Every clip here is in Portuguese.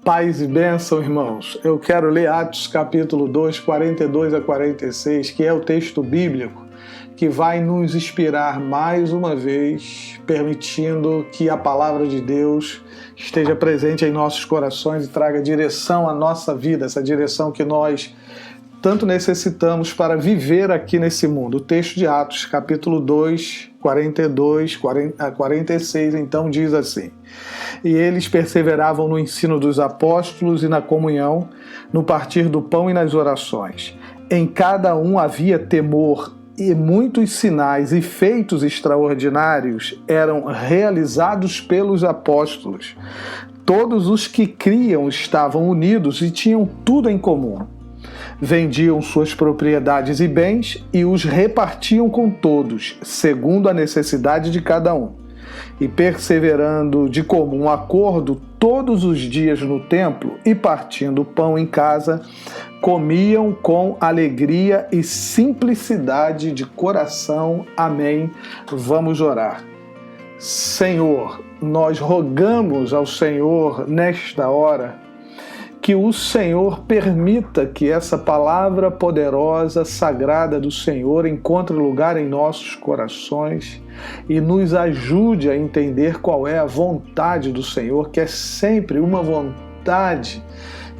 Paz e bênção, irmãos. Eu quero ler Atos capítulo 2, 42 a 46, que é o texto bíblico que vai nos inspirar mais uma vez, permitindo que a palavra de Deus esteja presente em nossos corações e traga direção à nossa vida, essa direção que nós tanto necessitamos para viver aqui nesse mundo. O texto de Atos, capítulo 2, 42 a 46, então diz assim: E eles perseveravam no ensino dos apóstolos e na comunhão, no partir do pão e nas orações. Em cada um havia temor, e muitos sinais e feitos extraordinários eram realizados pelos apóstolos. Todos os que criam estavam unidos e tinham tudo em comum. Vendiam suas propriedades e bens e os repartiam com todos, segundo a necessidade de cada um. E perseverando de comum acordo todos os dias no templo e partindo o pão em casa, comiam com alegria e simplicidade de coração. Amém. Vamos orar. Senhor, nós rogamos ao Senhor nesta hora que o Senhor permita que essa palavra poderosa, sagrada do Senhor encontre lugar em nossos corações e nos ajude a entender qual é a vontade do Senhor, que é sempre uma vontade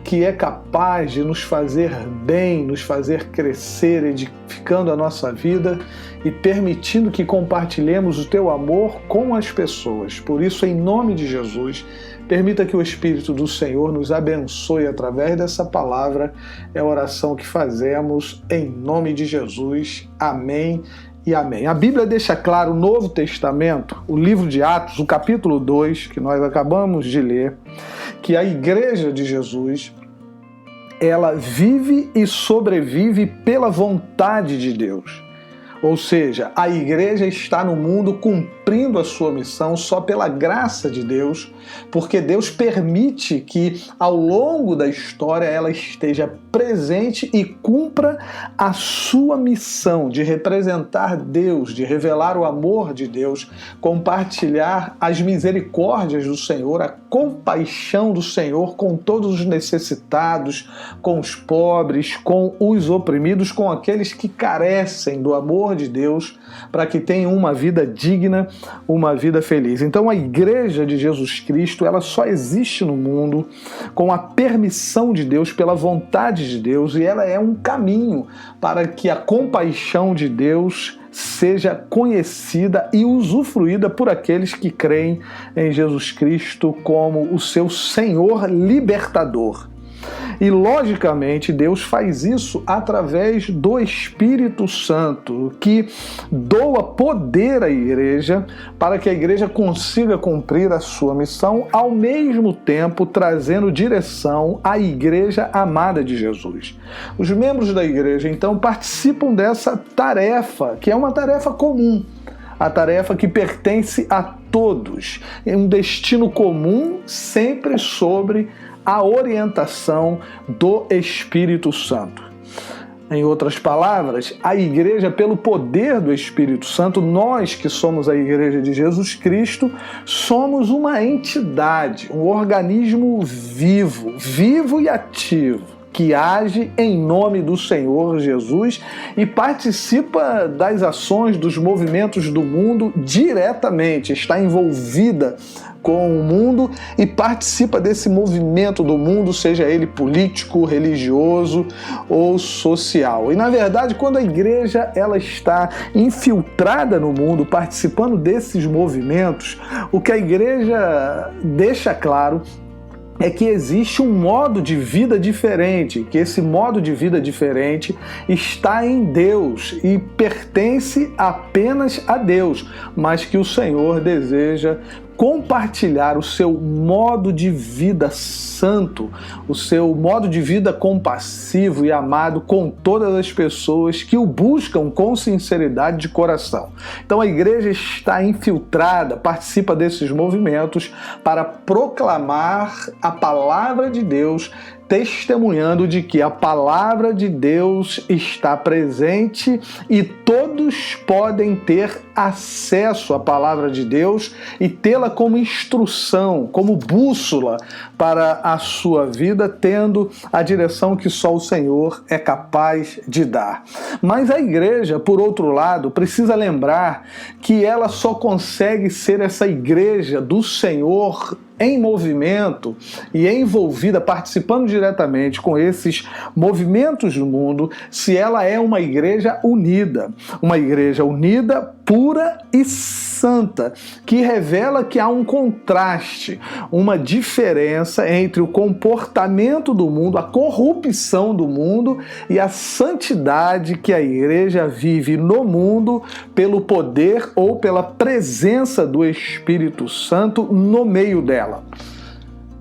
que é capaz de nos fazer bem, nos fazer crescer, edificando a nossa vida e permitindo que compartilhemos o Teu amor com as pessoas. Por isso, em nome de Jesus, permita que o Espírito do Senhor nos abençoe através dessa palavra. É a oração que fazemos em nome de Jesus. Amém e amém. A Bíblia deixa claro, o Novo Testamento, o livro de Atos, o capítulo 2, que nós acabamos de ler, que a Igreja de Jesus, ela vive e sobrevive pela vontade de Deus. Ou seja, a igreja está no mundo cumprindo a sua missão só pela graça de Deus, porque Deus permite que ao longo da história ela esteja presente e cumpra a sua missão de representar Deus, de revelar o amor de Deus, compartilhar as misericórdias do Senhor, a compaixão do Senhor com todos os necessitados, com os pobres, com os oprimidos, com aqueles que carecem do amor de Deus, para que tenham uma vida digna, uma vida feliz. Então a Igreja de Jesus Cristo, ela só existe no mundo com a permissão de Deus, pela vontade de Deus, e ela é um caminho para que a compaixão de Deus seja conhecida e usufruída por aqueles que creem em Jesus Cristo como o seu Senhor libertador. E, logicamente, Deus faz isso através do Espírito Santo, que doa poder à igreja para que a igreja consiga cumprir a sua missão, ao mesmo tempo trazendo direção à igreja amada de Jesus. Os membros da igreja, então, participam dessa tarefa, que é uma tarefa comum, a tarefa que pertence a todos, é um destino comum, sempre sobre a orientação do Espírito Santo. Em outras palavras, a igreja, pelo poder do Espírito Santo, nós que somos a Igreja de Jesus Cristo, somos uma entidade, um organismo vivo e ativo, que age em nome do Senhor Jesus e participa das ações, dos movimentos do mundo diretamente, está envolvida com o mundo e participa desse movimento do mundo, seja ele político, religioso ou social. E na verdade, quando a igreja ela está infiltrada no mundo, participando desses movimentos, o que a igreja deixa claro é que existe um modo de vida diferente, que esse modo de vida diferente está em Deus e pertence apenas a Deus, mas que o Senhor deseja compartilhar o seu modo de vida santo, o seu modo de vida compassivo e amado com todas as pessoas que o buscam com sinceridade de coração. Então a igreja está infiltrada, participa desses movimentos para proclamar a palavra de Deus, testemunhando de que a palavra de Deus está presente e todos podem ter acesso à palavra de Deus e tê-la como instrução, como bússola para a sua vida, tendo a direção que só o Senhor é capaz de dar. Mas a igreja, por outro lado, precisa lembrar que ela só consegue ser essa igreja do Senhor em movimento e envolvida, participando diretamente com esses movimentos do mundo, se ela é uma igreja unida, pura e santa, que revela que há um contraste, uma diferença entre o comportamento do mundo, a corrupção do mundo e a santidade que a igreja vive no mundo pelo poder ou pela presença do Espírito Santo no meio dela.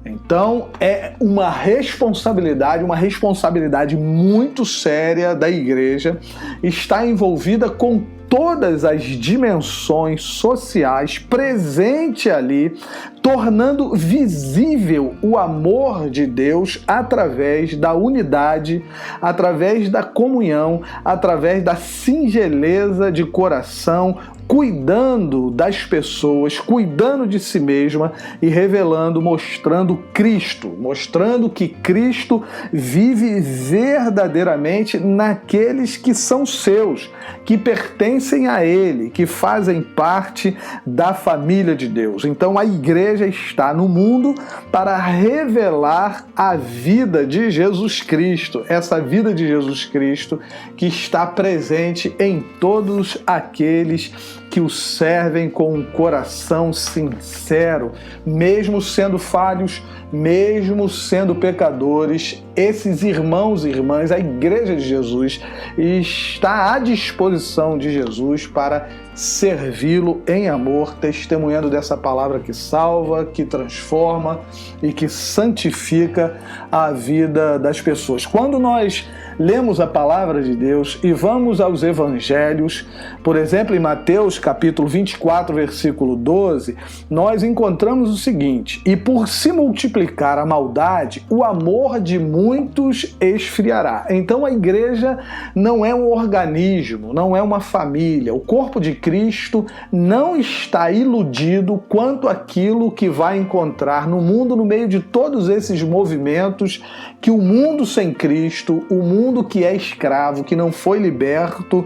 Então é uma responsabilidade muito séria da igreja, está envolvida com todas as dimensões sociais presente ali, tornando visível o amor de Deus através da unidade, através da comunhão, através da singeleza de coração, cuidando das pessoas, cuidando de si mesma e revelando, mostrando Cristo, mostrando que Cristo vive verdadeiramente naqueles que são seus, que pertencem a Ele, que fazem parte da família de Deus. Então a igreja está no mundo para revelar a vida de Jesus Cristo, essa vida de Jesus Cristo que está presente em todos aqueles que o servem com um coração sincero, mesmo sendo falhos, mesmo sendo pecadores. Esses irmãos e irmãs, a igreja de Jesus, está à disposição de Jesus para servi-lo em amor, testemunhando dessa palavra que salva, que transforma e que santifica a vida das pessoas. Quando nós lemos a palavra de Deus e vamos aos evangelhos, por exemplo, em Mateus capítulo 24, versículo 12, nós encontramos o seguinte: e por se multiplicar a maldade, o amor de muitos esfriará. Então a igreja não é um organismo, não é uma família. O corpo de Cristo não está iludido quanto àquilo que vai encontrar no mundo, no meio de todos esses movimentos que o mundo sem Cristo, o mundo que é escravo, que não foi liberto,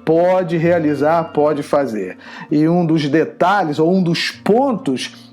pode realizar, pode fazer. E um dos detalhes, ou um dos pontos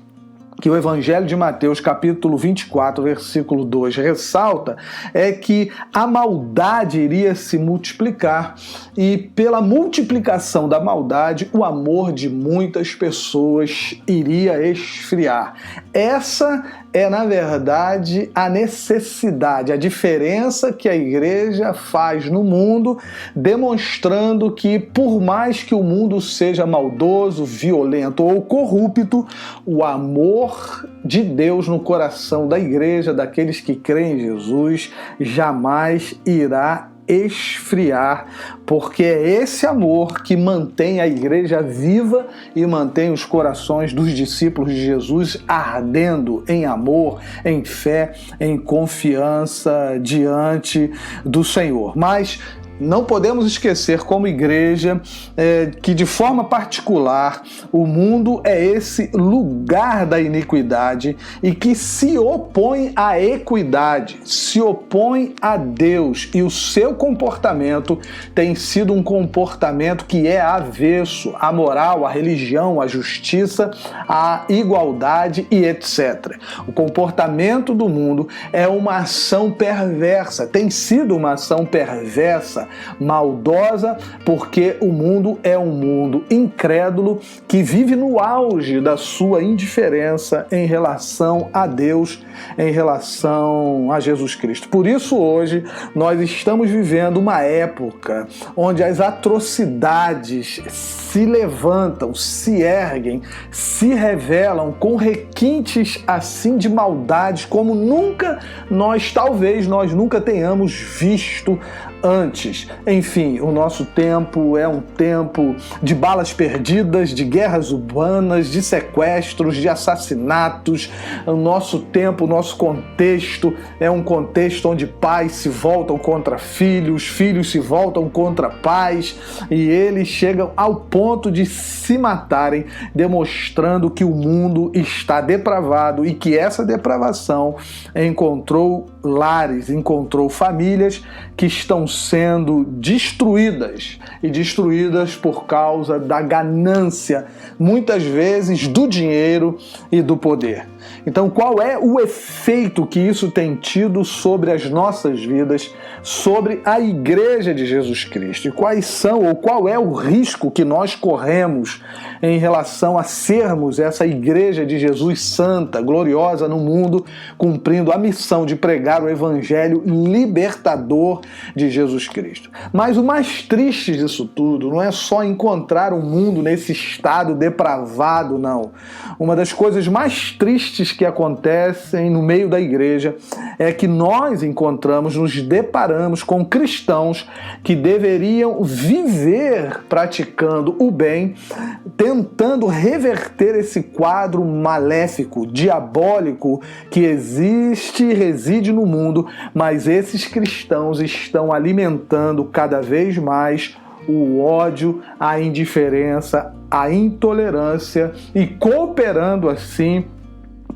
que o Evangelho de Mateus, capítulo 24, versículo 2, ressalta, é que a maldade iria se multiplicar e pela multiplicação da maldade, o amor de muitas pessoas iria esfriar. Essa é, na verdade, a necessidade, a diferença que a igreja faz no mundo, demonstrando que, por mais que o mundo seja maldoso, violento ou corrupto, o amor de Deus no coração da igreja, daqueles que creem em Jesus, jamais irá esfriar, porque é esse amor que mantém a igreja viva e mantém os corações dos discípulos de Jesus ardendo em amor, em fé, em confiança diante do Senhor. Mas não podemos esquecer, como igreja, que de forma particular o mundo é esse lugar da iniquidade e que se opõe à equidade, se opõe a Deus, e o seu comportamento tem sido um comportamento que é avesso à moral, à religião, à justiça, à igualdade e etc. O comportamento do mundo é uma ação perversa, tem sido uma ação perversa, maldosa, porque o mundo é um mundo incrédulo que vive no auge da sua indiferença em relação a Deus, em relação a Jesus Cristo. Por isso hoje nós estamos vivendo uma época onde as atrocidades se levantam, se erguem, se revelam com requintes assim de maldade como talvez nós nunca tenhamos visto antes. Enfim, o nosso tempo é um tempo de balas perdidas, de guerras urbanas, de sequestros, de assassinatos. O nosso tempo, o nosso contexto é um contexto onde pais se voltam contra filhos, filhos se voltam contra pais, e eles chegam ao ponto de se matarem, demonstrando que o mundo está depravado e que essa depravação encontrou lares, encontrou famílias que estão sendo destruídas, e destruídas por causa da ganância, muitas vezes do dinheiro e do poder. Então, qual é o efeito que isso tem tido sobre as nossas vidas, sobre a Igreja de Jesus Cristo? E quais são, ou qual é o risco que nós corremos em relação a sermos essa Igreja de Jesus santa, gloriosa no mundo, cumprindo a missão de pregar o Evangelho libertador de Jesus Cristo? Mas o mais triste disso tudo não é só encontrar o mundo nesse estado depravado, não. Uma das coisas mais tristes que acontecem no meio da igreja é que nós nos deparamos com cristãos que deveriam viver praticando o bem, tentando reverter esse quadro maléfico, diabólico que existe e reside no mundo, mas esses cristãos estão alimentando cada vez mais o ódio, a indiferença, a intolerância e cooperando assim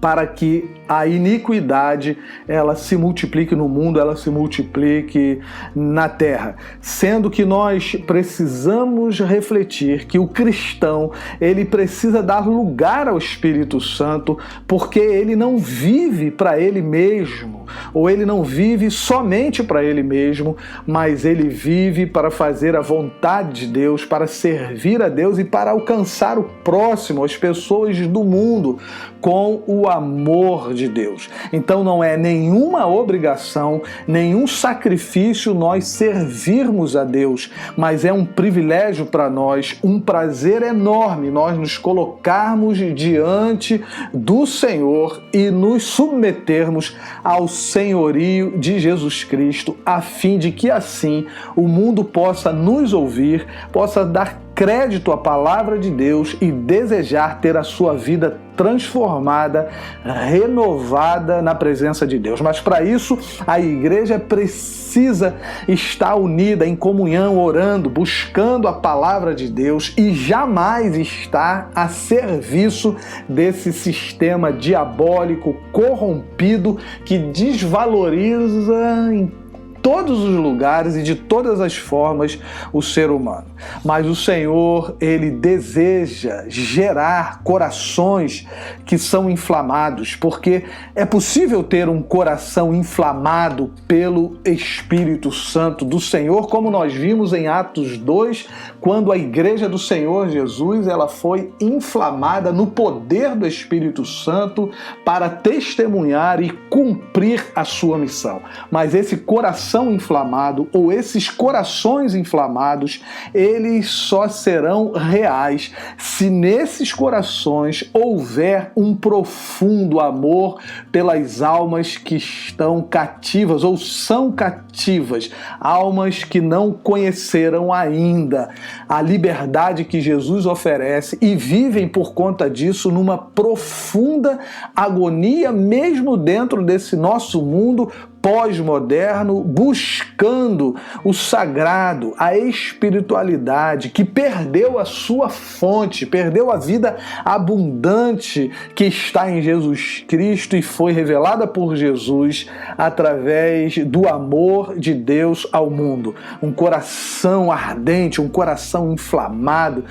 para que a iniquidade ela se multiplique no mundo, ela se multiplique na terra. Sendo que nós precisamos refletir que o cristão ele precisa dar lugar ao Espírito Santo, porque ele não vive para ele mesmo, ou ele não vive somente para ele mesmo, mas ele vive para fazer a vontade de Deus, para servir a Deus e para alcançar o próximo, as pessoas do mundo, com o amor de Deus. Então não é nenhuma obrigação, nenhum sacrifício nós servirmos a Deus, mas é um privilégio para nós, um prazer enorme nós nos colocarmos diante do Senhor e nos submetermos ao senhorio de Jesus Cristo, a fim de que assim o mundo possa nos ouvir, possa dar crédito à palavra de Deus e desejar ter a sua vida transformada, renovada na presença de Deus. Mas para isso, a igreja precisa estar unida em comunhão, orando, buscando a palavra de Deus e jamais estar a serviço desse sistema diabólico, corrompido, que desvaloriza em todos os lugares e de todas as formas o ser humano. Mas o Senhor, Ele deseja gerar corações que são inflamados, porque é possível ter um coração inflamado pelo Espírito Santo do Senhor, como nós vimos em Atos 2, quando a igreja do Senhor Jesus ela foi inflamada no poder do Espírito Santo para testemunhar e cumprir a sua missão. Mas esse coração inflamado, ou esses corações inflamados, eles só serão reais se nesses corações houver um profundo amor pelas almas que estão cativas ou são cativas, almas que não conheceram ainda a liberdade que Jesus oferece e vivem por conta disso numa profunda agonia, mesmo dentro desse nosso mundo pós-moderno, buscando o sagrado, a espiritualidade, que perdeu a sua fonte, perdeu a vida abundante que está em Jesus Cristo e foi revelada por Jesus através do amor de Deus ao mundo. Um coração ardente, um coração inflamado,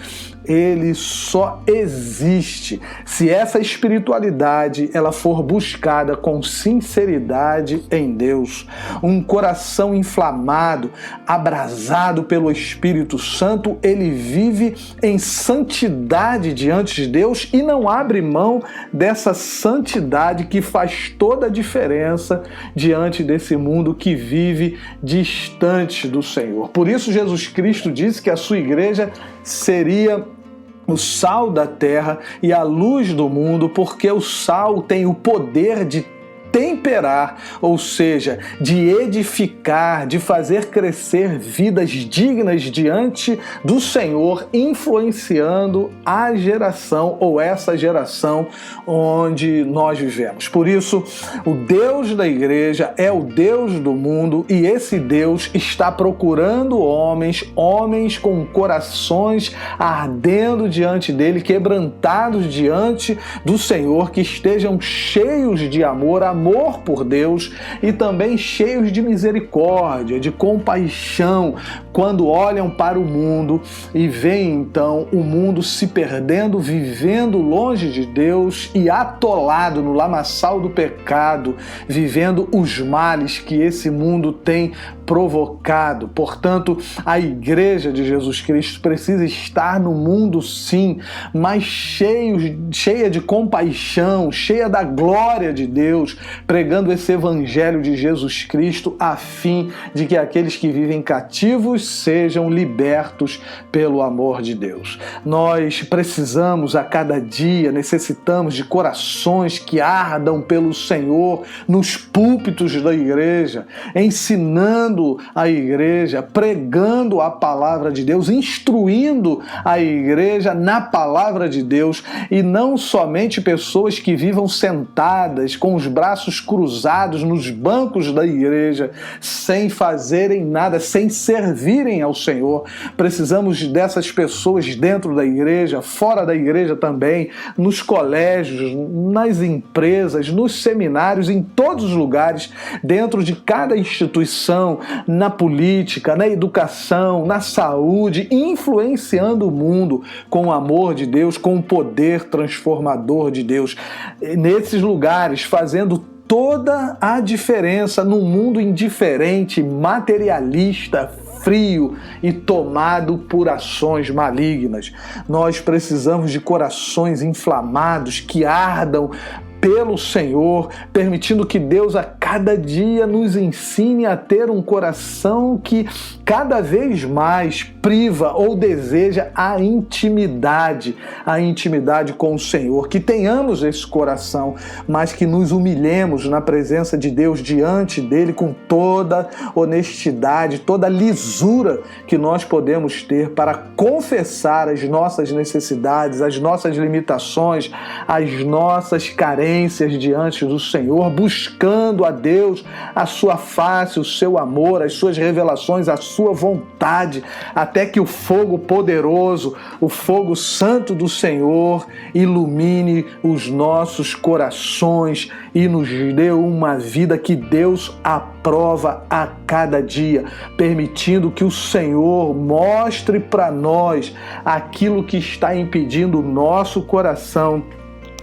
ele só existe se essa espiritualidade ela for buscada com sinceridade em Deus. Um coração inflamado, abrasado pelo Espírito Santo, ele vive em santidade diante de Deus e não abre mão dessa santidade que faz toda a diferença diante desse mundo que vive distante do Senhor. Por isso Jesus Cristo disse que a sua igreja seria o sal da terra e a luz do mundo, porque o sal tem o poder de temperar, ou seja, de edificar, de fazer crescer vidas dignas diante do Senhor, influenciando a geração ou essa geração onde nós vivemos. Por isso, o Deus da igreja é o Deus do mundo e esse Deus está procurando homens com corações ardendo diante dele, quebrantados diante do Senhor, que estejam cheios de amor por Deus e também cheios de misericórdia, de compaixão, quando olham para o mundo e veem então o mundo se perdendo, vivendo longe de Deus e atolado no lamaçal do pecado, vivendo os males que esse mundo tem provocado. Portanto, a igreja de Jesus Cristo precisa estar no mundo sim, mas cheia de compaixão, cheia da glória de Deus, pregando esse evangelho de Jesus Cristo a fim de que aqueles que vivem cativos sejam libertos pelo amor de Deus. Nós precisamos a cada dia, necessitamos de corações que ardam pelo Senhor nos púlpitos da igreja, ensinando a igreja, pregando a palavra de Deus, instruindo a igreja na palavra de Deus, e não somente pessoas que vivam sentadas com os braços cruzados nos bancos da igreja, sem fazerem nada, sem servirem ao Senhor. Precisamos dessas pessoas dentro da igreja, fora da igreja também, nos colégios, nas empresas, nos seminários, em todos os lugares, dentro de cada instituição, na política, na educação, na saúde, influenciando o mundo com o amor de Deus, com o poder transformador de Deus. Nesses lugares, fazendo toda a diferença num mundo indiferente, materialista, frio e tomado por ações malignas. Nós precisamos de corações inflamados que ardam pelo Senhor, permitindo que Deus a cada dia nos ensine a ter um coração que cada vez mais priva ou deseja a intimidade com o Senhor. Que tenhamos esse coração, mas que nos humilhemos na presença de Deus, diante dele, com toda honestidade, toda lisura que nós podemos ter para confessar as nossas necessidades, as nossas limitações, as nossas carências diante do Senhor, buscando a Deus, a sua face, o seu amor, as suas revelações, a sua vontade, até que o fogo poderoso, o fogo santo do Senhor ilumine os nossos corações e nos dê uma vida que Deus aprova a cada dia, permitindo que o Senhor mostre para nós aquilo que está impedindo o nosso coração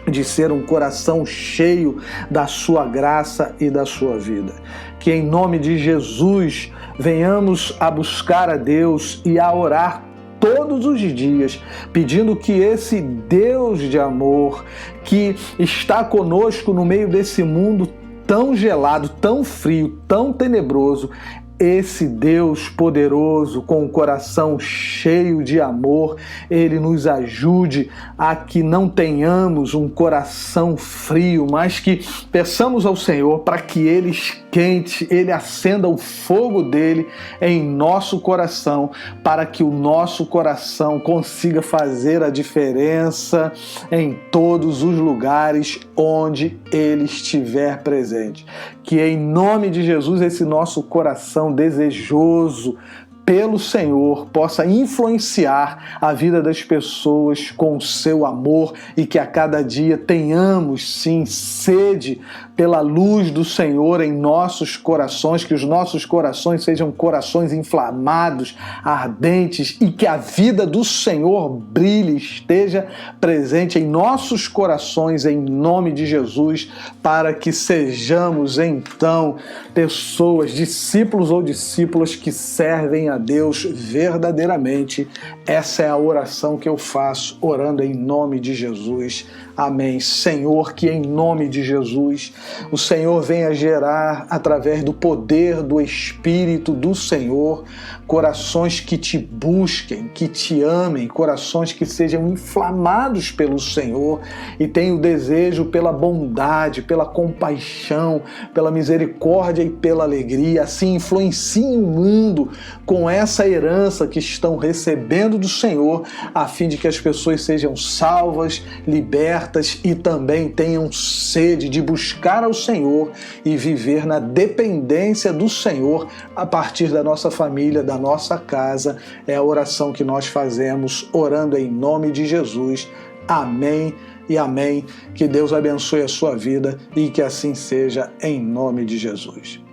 de ser um coração cheio da sua graça e da sua vida. Que em nome de Jesus venhamos a buscar a Deus e a orar todos os dias, pedindo que esse Deus de amor que está conosco no meio desse mundo tão gelado, tão frio, tão tenebroso, esse Deus poderoso, com o coração cheio de amor, Ele nos ajude a que não tenhamos um coração frio, mas que peçamos ao Senhor para que Ele esquente, Ele acenda o fogo dele em nosso coração, para que o nosso coração consiga fazer a diferença em todos os lugares onde Ele estiver presente. Que em nome de Jesus esse nosso coração desejoso pelo Senhor possa influenciar a vida das pessoas com o seu amor e que a cada dia tenhamos sim sede pela luz do Senhor em nossos corações, que os nossos corações sejam corações inflamados, ardentes, e que a vida do Senhor brilhe, esteja presente em nossos corações em nome de Jesus, para que sejamos então pessoas, discípulos ou discípulas que servem a Deus verdadeiramente. Essa é a oração que eu faço, orando em nome de Jesus. Amém. Senhor, que em nome de Jesus, o Senhor venha gerar, através do poder do Espírito do Senhor, corações que te busquem, que te amem, corações que sejam inflamados pelo Senhor e tenham desejo pela bondade, pela compaixão, pela misericórdia e pela alegria. Assim influenciem o mundo com essa herança que estão recebendo do Senhor, a fim de que as pessoas sejam salvas, libertas e também tenham sede de buscar ao Senhor e viver na dependência do Senhor a partir da nossa família, da nossa casa. É a oração que nós fazemos, orando em nome de Jesus. Amém e amém. Que Deus abençoe a sua vida e que assim seja em nome de Jesus.